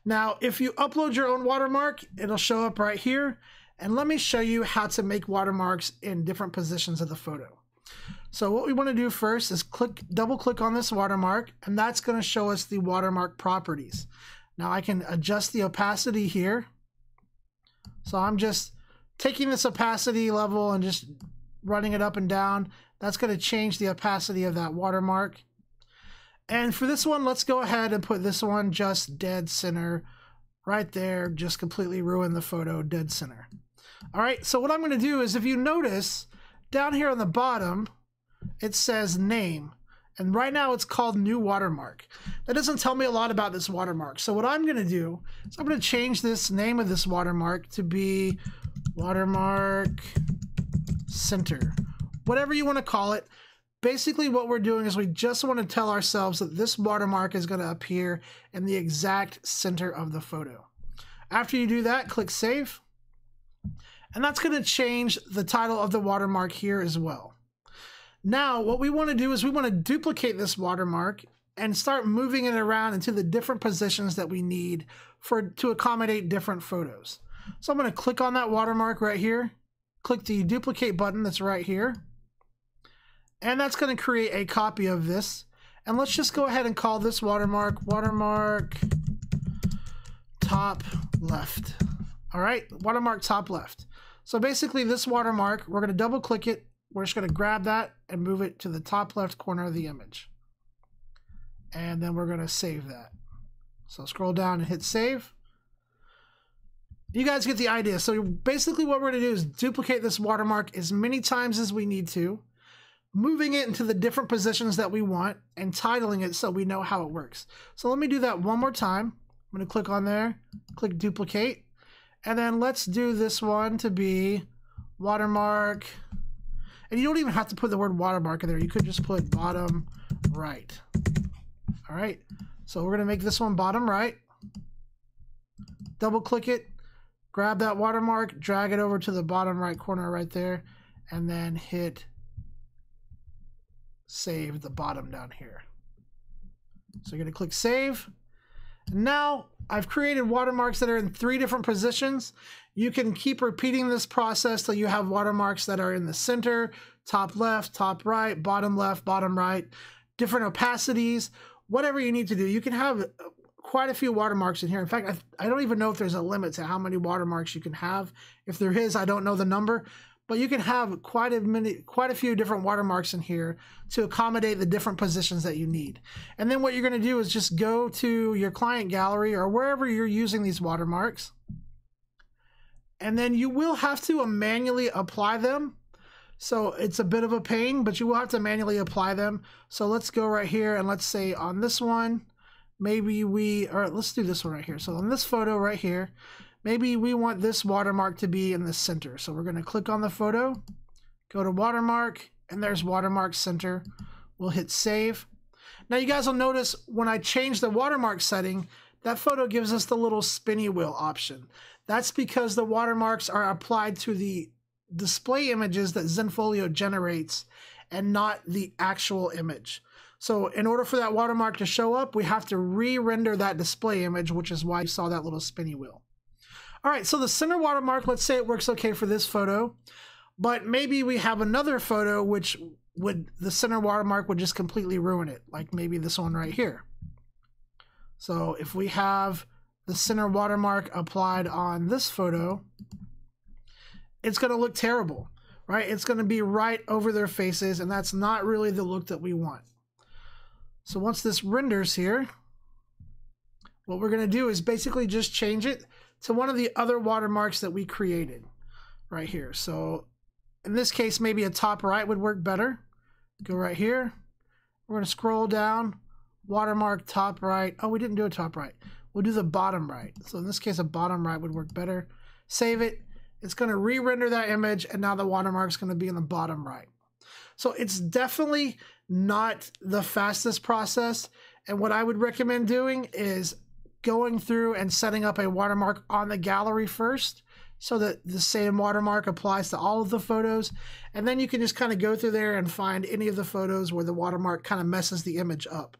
Now, if you upload your own watermark, it'll show up right here. And let me show you how to make watermarks in different positions of the photo. So what we want to do first is double click on this watermark, and that's going to show us the watermark properties. Now I can adjust the opacity here. So I'm just taking this opacity level and just running it up and down. That's going to change the opacity of that watermark. And for this one, let's go ahead and put this one just dead center right there. Just completely ruin the photo, dead center. All right, so what I'm going to do is, if you notice down here on the bottom, it says name. And right now it's called new watermark. That doesn't tell me a lot about this watermark. So what I'm going to do is I'm going to change this name of this watermark to be watermark center, whatever you want to call it. Basically what we're doing is we just want to tell ourselves that this watermark is going to appear in the exact center of the photo. After you do that, click save. And that's going to change the title of the watermark here as well. Now, what we want to do is we want to duplicate this watermark and start moving it around into the different positions that we need to accommodate different photos. So I'm going to click on that watermark right here, click the duplicate button that's right here, and that's going to create a copy of this. And let's just go ahead and call this watermark top left. All right, watermark top left. So basically this watermark, we're going to double click it. We're just going to grab that and move it to the top left corner of the image. And then we're going to save that. So scroll down and hit save. You guys get the idea. So basically what we're going to do is duplicate this watermark as many times as we need to, moving it into the different positions that we want and titling it so we know how it works. So let me do that one more time. I'm going to click on there, click duplicate, and then let's do this one to be watermark. And you don't even have to put the word watermark in there. You could just put bottom right. All right. So we're going to make this one bottom right. Double click it, grab that watermark, drag it over to the bottom right corner right there, and then hit save the bottom down here. So you're going to click save. Now I've created watermarks that are in 3 different positions. You can keep repeating this process till you have watermarks that are in the center, top left, top right, bottom left, bottom right, different opacities, whatever you need to do. You can have quite a few watermarks in here. In fact, I don't even know if there's a limit to how many watermarks you can have. If there is, I don't know the number, but you can have quite a few different watermarks in here to accommodate the different positions that you need. And then what you're going to do is just go to your client gallery or wherever you're using these watermarks. And then you will have to manually apply them. So it's a bit of a pain, but you will have to manually apply them. So let's go right here and let's say on this one, maybe let's do this one right here. So on this photo right here, maybe we want this watermark to be in the center. So we're going to click on the photo, go to watermark, and there's watermark center. We'll hit save. Now you guys will notice when I change the watermark setting, that photo gives us the little spinny wheel option. That's because the watermarks are applied to the display images that Zenfolio generates and not the actual image. So in order for that watermark to show up, we have to re-render that display image, which is why you saw that little spinny wheel. All right, so the center watermark, let's say it works okay for this photo, but maybe we have another photo which the center watermark would just completely ruin it, like maybe this one right here. So if we have the center watermark applied on this photo, it's going to look terrible, right? It's going to be right over their faces, and that's not really the look that we want. So once this renders here, what we're going to do is basically just change it to one of the other watermarks that we created right here. So in this case, maybe a top right would work better. Go right here. We're going to scroll down, watermark top right. Oh, we didn't do a top right. We'll do the bottom right. So in this case, a bottom right would work better. Save it. It's going to re-render that image, and now the watermark is going to be in the bottom right. So it's definitely not the fastest process. And what I would recommend doing is going through and setting up a watermark on the gallery first, so that the same watermark applies to all of the photos. And then you can just kind of go through there and find any of the photos where the watermark kind of messes the image up.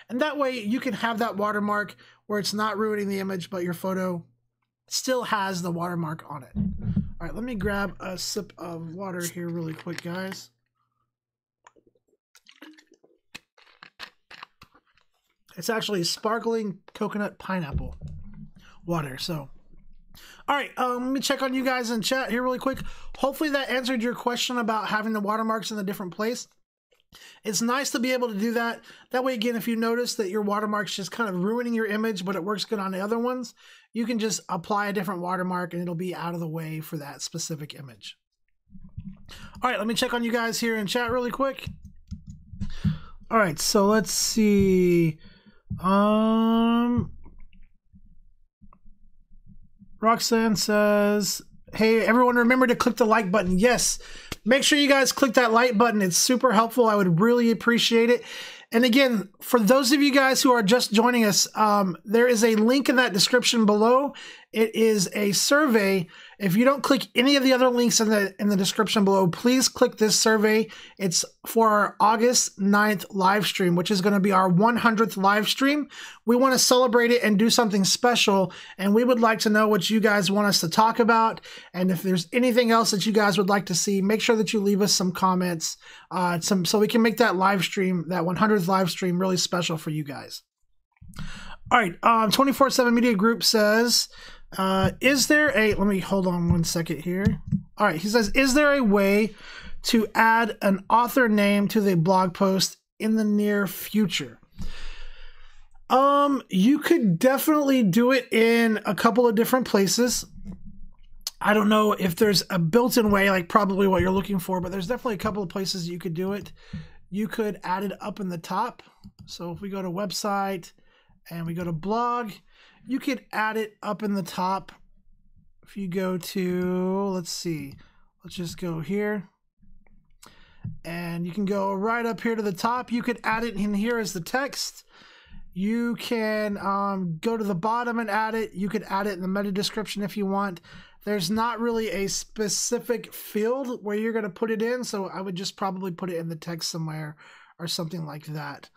And that way you can have that watermark where it's not ruining the image, but your photo still has the watermark on it. All right, let me grab a sip of water here really quick, guys. It's actually sparkling coconut pineapple water. So, all right, let me check on you guys in chat here really quick. Hopefully that answered your question about having the watermarks in a different place. It's nice to be able to do that. That way, again, if you notice that your watermark's just kind of ruining your image, but it works good on the other ones, you can just apply a different watermark and it'll be out of the way for that specific image. All right, let me check on you guys here in chat really quick. All right, so let's see. Roxanne says, hey, everyone, remember to click the like button. Yes, make sure you guys click that like button. It's super helpful. I would really appreciate it. And again, for those of you guys who are just joining us, there is a link in that description below. It is a survey. If you don't click any of the other links in the description below, please click this survey. It's for our August 9th live stream, which is going to be our 100th live stream. We want to celebrate it and do something special, and we would like to know what you guys want us to talk about. And if there's anything else that you guys would like to see, make sure that you leave us some comments so we can make that live stream, that 100th live stream, really special for you guys. All right, 24/7 Media Group says, is there a, let me hold on one second here. All right, he says, is there a way to add an author name to the blog post in the near future? You could definitely do it in a couple of different places. I don't know if there's a built-in way, like probably what you're looking for, but there's definitely a couple of places you could do it. You could add it up in the top. So if we go to website and we go to blog, you could add it up in the top. If you go to, let's see, let's just go here. And you can go right up here to the top. You could add it in here as the text. You can go to the bottom and add it. You could add it in the meta description if you want. There's not really a specific field where you're going to put it in, so I would just probably put it in the text somewhere or something like that.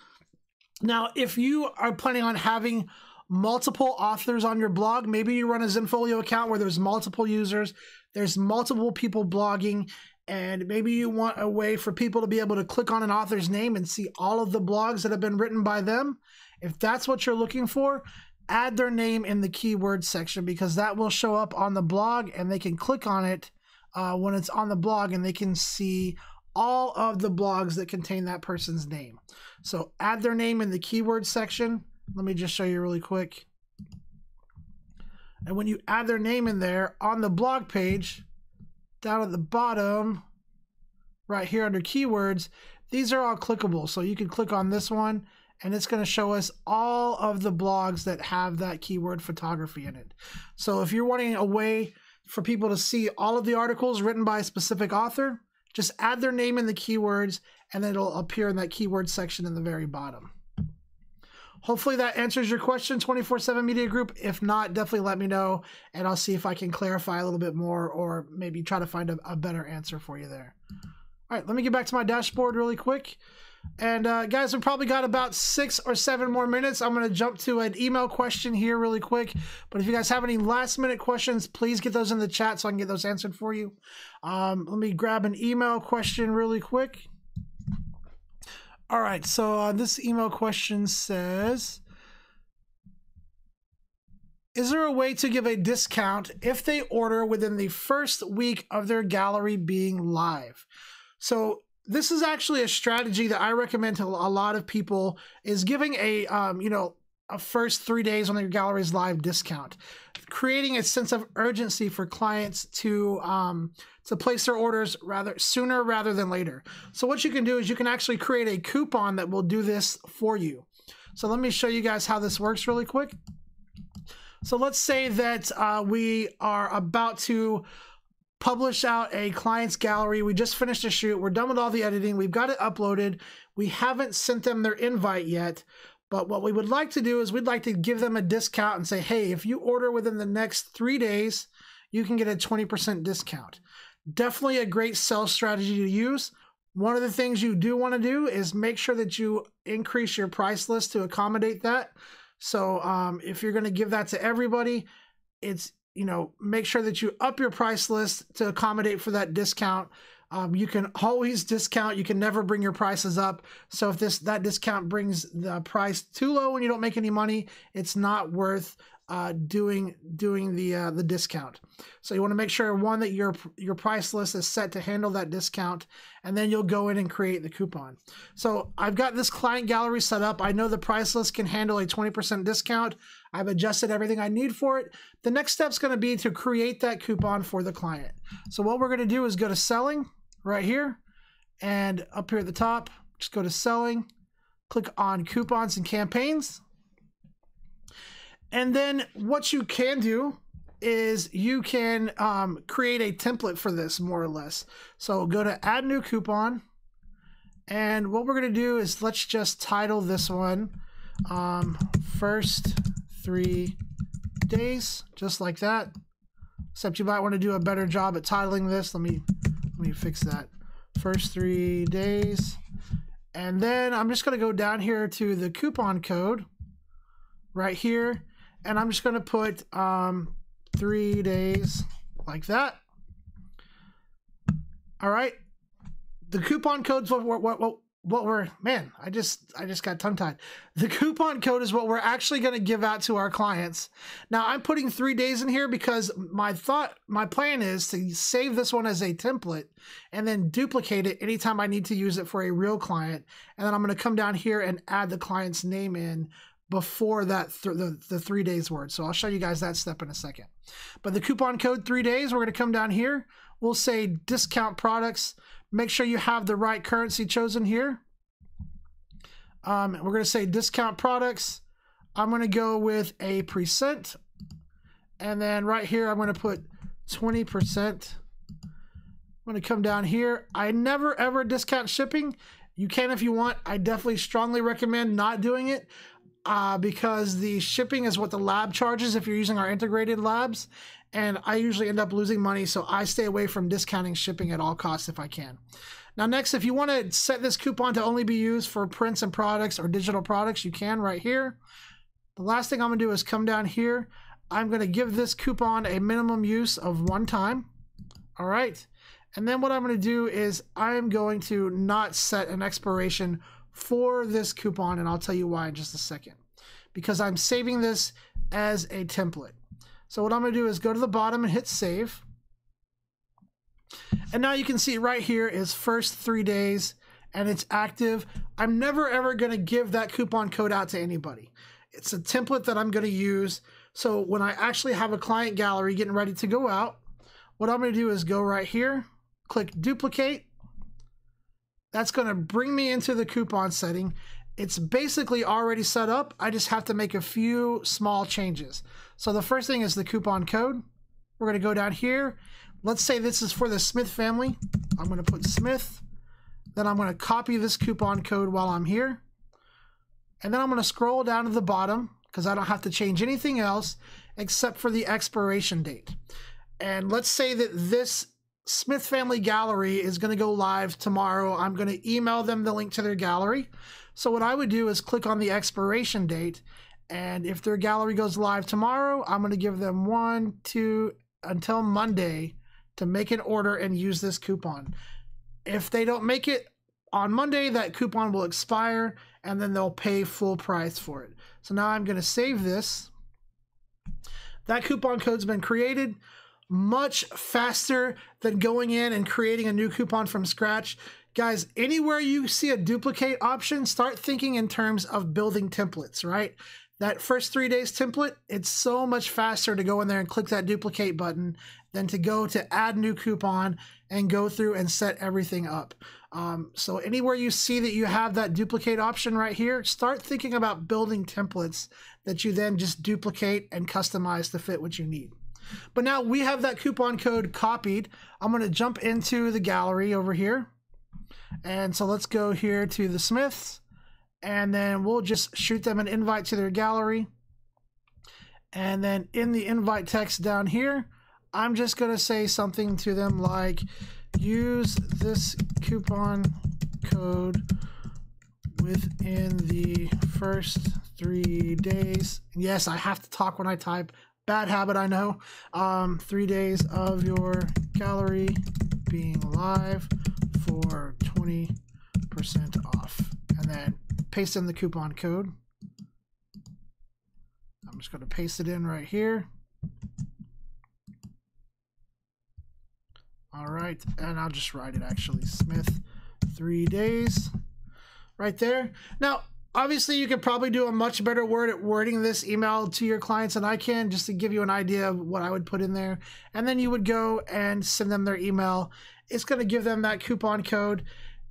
Now, if you are planning on having multiple authors on your blog, maybe you run a Zenfolio account where there's multiple users, there's multiple people blogging, and maybe you want a way for people to be able to click on an author's name and see all of the blogs that have been written by them. If that's what you're looking for, add their name in the keyword section, because that will show up on the blog and they can click on it when it's on the blog and they can see all of the blogs that contain that person's name. So add their name in the keyword section. Let me just show you really quick. And when you add their name in there on the blog page, down at the bottom, right here under keywords, these are all clickable. So you can click on this one and it's going to show us all of the blogs that have that keyword photography in it. So if you're wanting a way for people to see all of the articles written by a specific author, Just add their name in the keywords, and then it'll appear in that keyword section in the very bottom. Hopefully that answers your question, 24/7 Media Group. If not, definitely let me know, and I'll see if I can clarify a little bit more, or maybe try to find a better answer for you there. All right, let me get back to my dashboard really quick. And guys, we've probably got about 6 or 7 more minutes. I'm going to jump to an email question here really quick. But if you guys have any last minute questions, please get those in the chat so I can get those answered for you. Let me grab an email question really quick. All right, so this email question says, is there a way to give a discount if they order within the first week of their gallery being live? So this is actually a strategy that I recommend to a lot of people, is giving a first 3 days when your gallery is live discount, creating a sense of urgency for clients to place their orders sooner rather than later. So what you can do is you can actually create a coupon that will do this for you. So let me show you guys how this works really quick. So let's say that we are about to publish out a client's gallery. We just finished a shoot. We're done with all the editing. We've got it uploaded. We haven't sent them their invite yet. But what we would like to do is we'd like to give them a discount and say, hey, if you order within the next 3 days, you can get a 20% discount. Definitely a great sales strategy to use. One of the things you do want to do is make sure that you increase your price list to accommodate that. So if you're going to give that to everybody, it's, make sure that you up your price list to accommodate for that discount. You can always discount. You can never bring your prices up. So if that discount brings the price too low and you don't make any money, it's not worth doing the discount. So you want to make sure, one, that your price list is set to handle that discount, and then you'll go in and create the coupon. So I've got this client gallery set up. I know the price list can handle a 20% discount. I've adjusted everything I need for it. The next step is going to be to create that coupon for the client. So what we're going to do is go to selling right here, and up here at the top, just go to selling, click on coupons and campaigns. And then what you can do is you can create a template for this, more or less. So go to add new coupon. And what we're going to do is, let's just title this one first 3 days, just like that. Except you might want to do a better job at titling this. Let me fix that. First 3 days. And then I'm just going to go down here to the coupon code right here. And I'm just going to put 3 days like that. All right. The coupon code's what we're, man, I just got tongue-tied. The coupon code is what we're actually going to give out to our clients. Now I'm putting 3 days in here because my plan is to save this one as a template and then duplicate it anytime I need to use it for a real client. And then I'm going to come down here and add the client's name in before that the 3 days word. So I'll show you guys that step in a second. But the coupon code 3 days, we're going to come down here. We'll say discount products. Make sure you have the right currency chosen here. We're going to say discount products. I'm going to go with a percent. And then right here, I'm going to put 20%. I'm going to come down here. I never ever discount shipping. You can if you want. I definitely strongly recommend not doing it. Because the shipping is what the lab charges if you're using our integrated labs, and I usually end up losing money, so I stay away from discounting shipping at all costs if I can. Now next, if you want to set this coupon to only be used for prints and products or digital products, you can right here. The last thing I'm going to do is come down here. I'm going to give this coupon a minimum use of 1 time. All right. And then what I'm going to do is I'm going to not set an expiration for this coupon, and I'll tell you why in just a second, because I'm saving this as a template. So what I'm going to do is go to the bottom and hit save. And now you can see right here is first 3 days, and it's active. I'm never ever going to give that coupon code out to anybody. It's a template that I'm going to use. So when I actually have a client gallery getting ready to go out, what I'm going to do is go right here, click duplicate. That's going to bring me into the coupon setting. It's basically already set up. I just have to make a few small changes. So the first thing is the coupon code. We're going to go down here. Let's say this is for the Smith family. I'm going to put Smith. Then I'm going to copy this coupon code while I'm here. And then I'm going to scroll down to the bottom because I don't have to change anything else except for the expiration date. And let's say that this Smith family gallery is going to go live tomorrow. I'm going to email them the link to their gallery. So what I would do is click on the expiration date. And if their gallery goes live tomorrow, I'm going to give them 1, 2, until Monday to make an order and use this coupon. If they don't make it on Monday, that coupon will expire and then they'll pay full price for it. So now I'm going to save this. That coupon code's been created. Much faster than going in and creating a new coupon from scratch. Guys, anywhere you see a duplicate option, start thinking in terms of building templates, right? That first 3 days template, it's so much faster to go in there and click that duplicate button than to go to add new coupon and go through and set everything up. So anywhere you see that you have that duplicate option right here, start thinking about building templates that you then just duplicate and customize to fit what you need. But now we have that coupon code copied. I'm going to jump into the gallery over here. And so let's go here to the Smiths. And then we'll just shoot them an invite to their gallery. And then in the invite text down here, I'm just going to say something to them like, use this coupon code within the first 3 days. Yes, I have to talk when I type. Bad habit, I know. 3 days of your gallery being live for 20% off. And then paste in the coupon code. I'm just going to paste it in right here. All right, and I'll just write it actually, Smith 3 days right there. Now, obviously, you could probably do a much better word at wording this email to your clients than I can, just to give you an idea of what I would put in there. And then you would go and send them their email. It's going to give them that coupon code.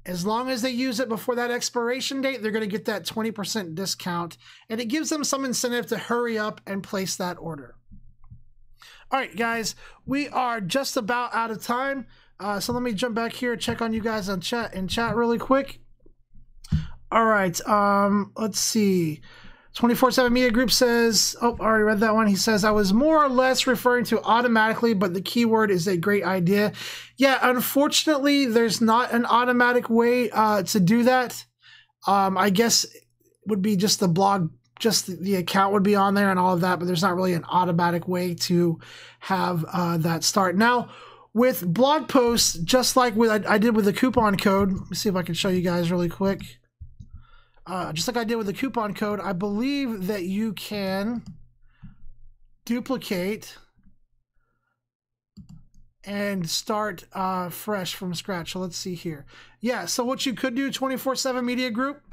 As long as they use it before that expiration date, they're going to get that 20% discount. And it gives them some incentive to hurry up and place that order. All right, guys, we are just about out of time. So let me jump back here, check on you guys in chat really quick. All right, let's see. 24/7 Media Group says, oh, I already read that one. He says, I was more or less referring to automatically, but the keyword is a great idea. Yeah, unfortunately, there's not an automatic way to do that. I guess it would be just the blog, just the account would be on there and all of that, but there's not really an automatic way to have that start. Now, with blog posts, just like I did with the coupon code, let me see if I can show you guys really quick. Just like I did with the coupon code, I believe that you can duplicate and start fresh from scratch. So let's see here. Yeah, so what you could do, 24/7 Media Group,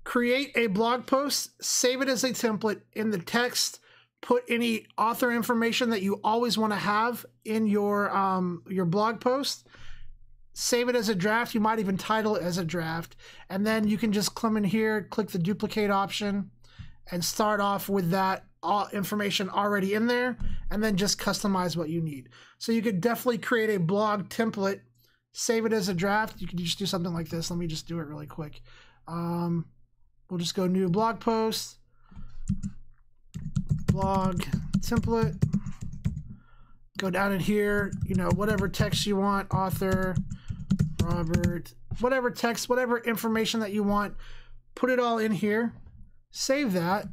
create a blog post, save it as a template in the text, put any author information that you always want to have in your blog post. Save it as a draft. You might even title it as a draft. And then you can just come in here, click the duplicate option, and start off with that information already in there, and then just customize what you need. So you could definitely create a blog template, save it as a draft. You could just do something like this. Let me just do it really quick. We'll just go new blog post, blog template. Go down in here, you know, whatever text you want, author, Robert, whatever text, whatever information that you want, put it all in here, save that.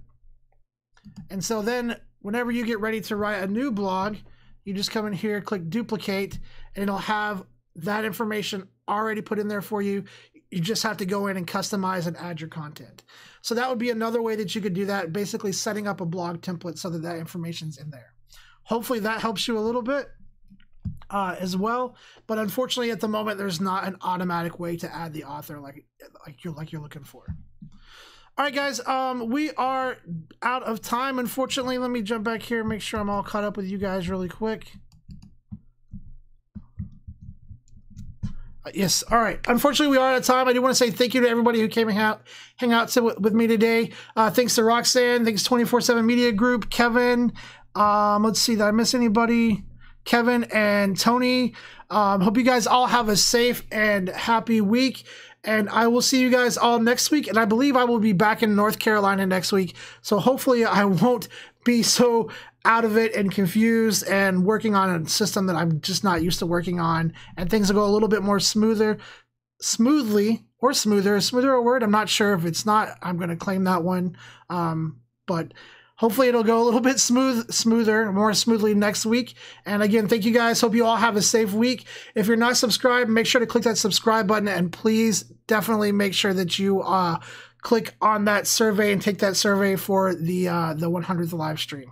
And so then whenever you get ready to write a new blog, you just come in here, click duplicate, and it'll have that information already put in there for you. You just have to go in and customize and add your content. So that would be another way that you could do that, basically setting up a blog template so that that information's in there. Hopefully that helps you a little bit as well. But unfortunately, at the moment, there's not an automatic way to add the author like you're looking for. All right, guys, we are out of time, unfortunately. Let me jump back here and make sure I'm all caught up with you guys really quick. Yes, all right. Unfortunately, we are out of time. I do want to say thank you to everybody who came and hang out with me today. Thanks to Roxanne. Thanks to 24/7 Media Group, Kevin. Let's see, did I miss anybody? Kevin and Tony. Hope you guys all have a safe and happy week. And I will see you guys all next week. And I believe I will be back in North Carolina next week. So hopefully I won't be so out of it and confused and working on a system that I'm just not used to working on. And things will go a little bit more smoothly. Is smoother a word? I'm not sure. If it's not, I'm going to claim that one. But hopefully it'll go a little bit smoother, more smoothly next week. And again, thank you guys. Hope you all have a safe week. If you're not subscribed, make sure to click that subscribe button, and please definitely make sure that you click on that survey and take that survey for the 100th live stream.